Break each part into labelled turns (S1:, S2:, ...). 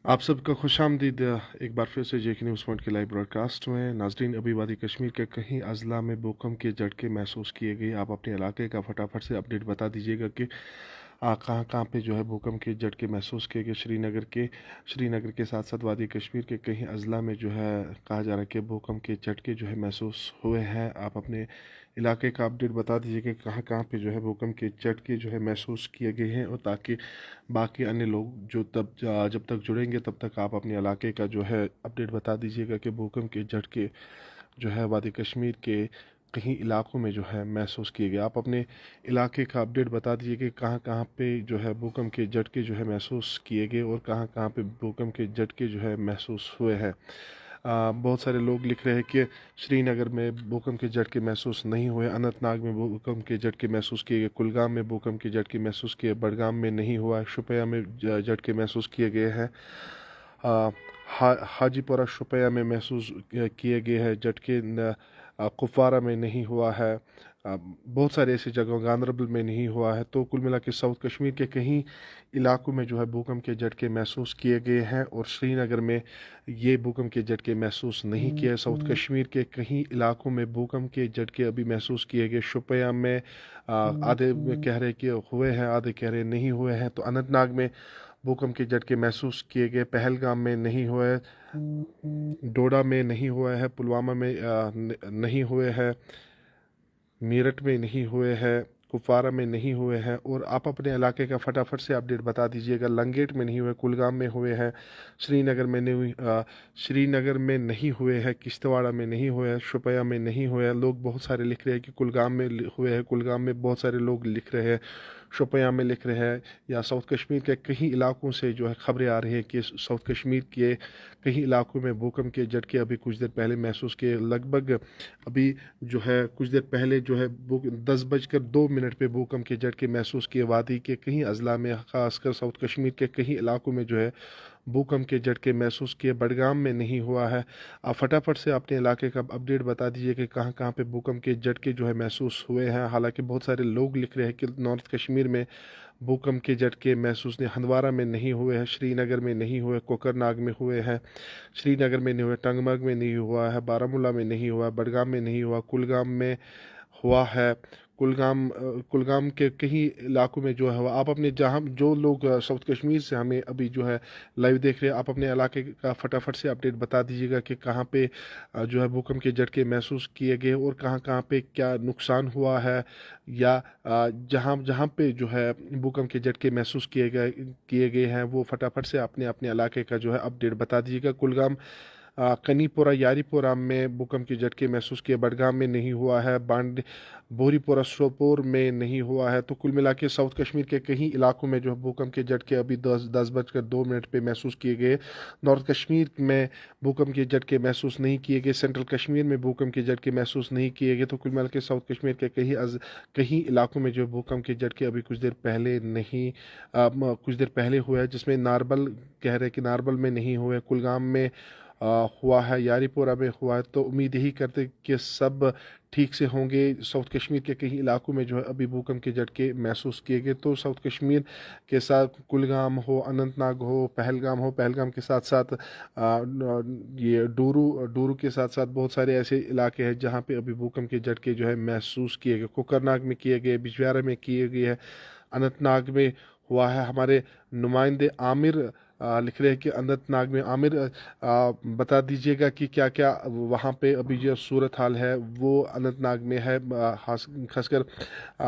S1: आप सबका खुशामदीद एक बार फिर से जेके न्यूज़ पॉइंट के लाइव ब्रॉडकास्ट में। नाजरीन, अभी वादी कश्मीर के कहीं अजला में भूकंप के झटके महसूस किए गए। आप अपने इलाके का फटाफट से अपडेट बता दीजिएगा कि कहाँ कहाँ पे जो है भूकंप के झटके महसूस किए गए। श्रीनगर के साथ साथ वादी कश्मीर के कहीं अजला में जो है कहा जा रहा है कि भूकंप के झटके जो है महसूस हुए हैं। आप अपने इलाके का अपडेट बता दीजिए कि कहाँ कहाँ पे जो है भूकंप के झटके जो है महसूस किए गए हैं, और ताकि बाकी अन्य लोग जो जब तक जुड़ेंगे तब तक आप अपने इलाके का जो है अपडेट बता दीजिएगा कि भूकंप के झटके जो है वादी कश्मीर के कहीं इलाकों में जो है महसूस किए गए। आप अपने इलाके का अपडेट बता दीजिए कि कहाँ कहाँ पे जो है भूकंप के झटके जो है महसूस किए गए, और कहाँ कहाँ पे भूकंप के झटके जो है महसूस हुए हैं। बहुत सारे लोग लिख रहे हैं कि श्रीनगर में भूकंप के झटके महसूस नहीं हुए, अनंतनाग में भूकंप के झटके महसूस किए गए, कुलगाम में भूकंप के झटके महसूस किए, बडगाम में नहीं हुआ, शुपिया में झटके महसूस किए गए हैं। हाजीपुरा शुपिया में महसूस किए गए हैं झटके। कुपवारा में नहीं हुआ है। बहुत सारे ऐसी जगहों, गांदरबल में नहीं हुआ है। तो कुल मिला के साउथ कश्मीर के कहीं इलाकों में जो है भूकंप के झटके महसूस किए गए हैं, और श्रीनगर में ये भूकंप के झटके महसूस नहीं किए। साउथ कश्मीर के कहीं इलाकों में भूकंप के झटके अभी महसूस किए गए। शुपिया में आधे कह रहे कि हुए हैं, आधे कह रहे नहीं हुए हैं। तो अनंतनाग में भूकंप के झटके महसूस किए गए, पहलगाम में नहीं हुए, डोडा में नहीं हुआ है, पुलवामा में नहीं हुए हैं, मेरठ में नहीं हुए हैं, कुपवारा में नहीं हुए हैं। और आप अपने इलाके का फटाफट से अपडेट बता दीजिएगा। लंगेट में नहीं हुए, कुलगाम में हुए हैं, श्रीनगर में नहीं श्रीनगर में नहीं हुए हैं, किश्तवाड़ा में नहीं हुए हैं, शुपिया में नहीं हुए हैं। लोग बहुत सारे लिख रहे हैं कि कुलगाम में हुए हैं, कुलगाम में बहुत सारे लोग लिख रहे हैं, शुपिया में लिख रहे हैं, या साउथ कश्मीर के कई इलाकों से जो है खबरें आ रही हैं कि साउथ कश्मीर के कई इलाकों में भूकंप के झटके अभी कुछ देर पहले महसूस किए। लगभग अभी जो है कुछ देर पहले जो है 10:02 पे भूकंप के झटके महसूस किए वादी के कहीं अजला में, खासकर साउथ कश्मीर के कई इलाकों में जो है भूकंप के झटके महसूस किए। बडगाम में नहीं हुआ है। आप फटाफट से अपने इलाके का अपडेट बता दीजिए कि कहाँ कहाँ पे भूकंप के झटके जो है महसूस हुए हैं। हालांकि बहुत सारे लोग लिख रहे हैं कि नॉर्थ कश्मीर में भूकंप के झटके महसूस नहीं, हंदवारा में नहीं हुए हैं, श्रीनगर में नहीं हुए, कोकरनाग में हुए हैं, श्रीनगर में नहीं हुए, टंगमर्ग में नहीं हुआ है, बारामूला में नहीं हुआ, बडगाम में नहीं हुआ, कुलगाम में हुआ है। कुलगाम के कई इलाकों में जो है आप अपने जहाँ जो लोग साउथ कश्मीर से हमें अभी जो है लाइव देख रहे हैं, आप अपने इलाके का फटाफट से अपडेट बता दीजिएगा कि कहाँ पे जो है भूकंप के झटके महसूस किए गए, और कहाँ कहाँ पे क्या नुकसान हुआ है, या जहाँ जहाँ पे जो है भूकंप के झटके महसूस किए गए हैं, वो फटाफट से अपने अपने इलाके का जो है अपडेट बता दीजिएगा। कुलगाम, कनीपुरा, यारीपुरा में भूकंप के झटके महसूस किए, बडगाम में नहीं हुआ है, बोरीपुरा, सोपोर में नहीं हुआ है। तो कुल मिला के साउथ कश्मीर के कई इलाकों में जो है भूकंप के झटके अभी 10:02 पे महसूस किए गए। नॉर्थ कश्मीर में भूकंप के झटके महसूस नहीं किए गए, सेंट्रल कश्मीर में भूकंप के झटके महसूस नहीं किए गए। तो कुल मिला के साउथ कश्मीर के कई इलाकों में जो है भूकंप के झटके अभी कुछ देर पहले हुआ है, जिसमें नारबल कह रहे हैं कि नारबल में नहीं हुए, कुलगाम में हुआ है, यारीपुरा में हुआ है। तो उम्मीद यही करते कि सब ठीक से होंगे। साउथ कश्मीर के कई इलाकों में जो है अभी भूकंप के झटके महसूस किए गए। तो साउथ कश्मीर के साथ कुलगाम हो, अनंतनाग हो, पहलगाम के साथ साथ ये डूरू के साथ साथ बहुत सारे ऐसे इलाके हैं जहाँ पे अभी भूकंप के झटके जो है महसूस किए गए। कोकरनाग में किए गए, बिजबिहारा में किए गए हैं, अनंतनाग में हुआ है। हमारे नुमाइंदे आमिर लिख रहे हैं कि अनंतनाग में। आमिर, बता दीजिएगा कि क्या क्या वहाँ पे अभी जो सूरत हाल है वो अनंतनाग में है। खासकर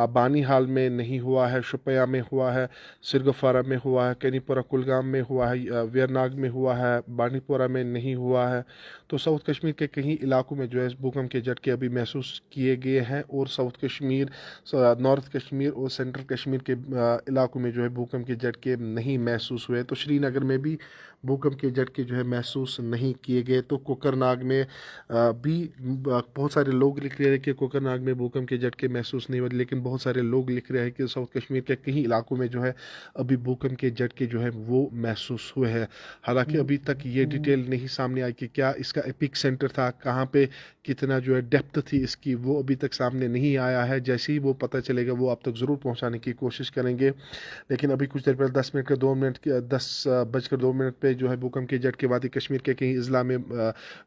S1: बानी हाल में नहीं हुआ है, शुपिया में हुआ है, सिरगफारा में हुआ है, कनीपुरा, कुलगाम में हुआ है, वेरनाग में हुआ है, बानीपुरा में नहीं हुआ है। तो साउथ कश्मीर के कई इलाकों में जो है भूकंप के झटके अभी महसूस किए गए हैं, और साउथ कश्मीर, नॉर्थ कश्मीर और सेंट्रल कश्मीर के इलाकों में जो है भूकंप के झटके नहीं महसूस हुए। तो श्रीनगर में भी भूकंप के झटके जो है महसूस नहीं किए गए। तो कोकरनाग में भी बहुत सारे लोग लिख रहे हैं कि कोकरनाग में भूकंप के झटके महसूस नहीं हुए, लेकिन बहुत सारे लोग लिख रहे हैं कि साउथ कश्मीर के कई इलाकों में जो है अभी भूकंप के झटके जो है वो महसूस हुए हैं। हालांकि अभी तक ये डिटेल नहीं सामने आई कि क्या इसका एपिक सेंटर था, कहाँ पे, कितना जो है डेप्थ थी इसकी, वो अभी तक सामने नहीं आया है। जैसे ही वो पता चलेगा वो आप तक ज़रूर पहुँचाने की कोशिश करेंगे। लेकिन अभी कुछ देर पहले 10 मिनट के 2 मिनट के 10 10:02 पे जो है भूकंप के झटके वादी कश्मीर के कई अजला में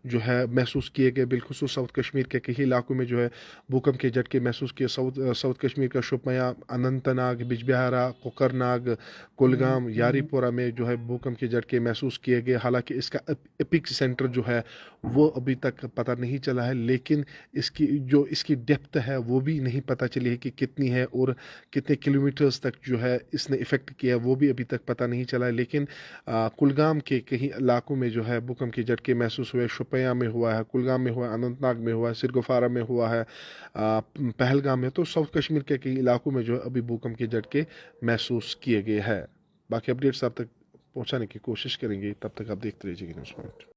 S1: जो है महसूस किए गए। बिलखुसूस साउथ कश्मीर के कई इलाकों में जो है भूकंप के झटके महसूस किए। साउथ कश्मीर का शोपियां, अनंतनाग, बिजबिहारा, कोकरनाग, कुलगाम, यारीपोरा में जो है भूकंप के झटके महसूस किए गए। हालांकि इसका एपिक सेंटर जो है वो अभी तक पता नहीं चला है, लेकिन इसकी डेप्थ है वो भी नहीं पता चली है कि कितनी है और कितने किलोमीटर्स तक जो है इसने इफ़ेक्ट किया, वो भी अभी तक पता नहीं चला है। लेकिन कुलगाम के कई इलाकों में जो है भूकंप के झटके महसूस हुए। शोपियां में हुआ है, कुलगाम में हुआ है, अनंतनाग में हुआ है, सिरगुफारा में हुआ है, पहलगाम में। तो साउथ कश्मीर के कई इलाकों में जो है अभी भूकंप के झटके महसूस किए गए हैं। बाकी अपडेट्स आप तक पहुंचाने की कोशिश करेंगे। तब तक आप देखते रहिए न्यूज़ पॉइंट।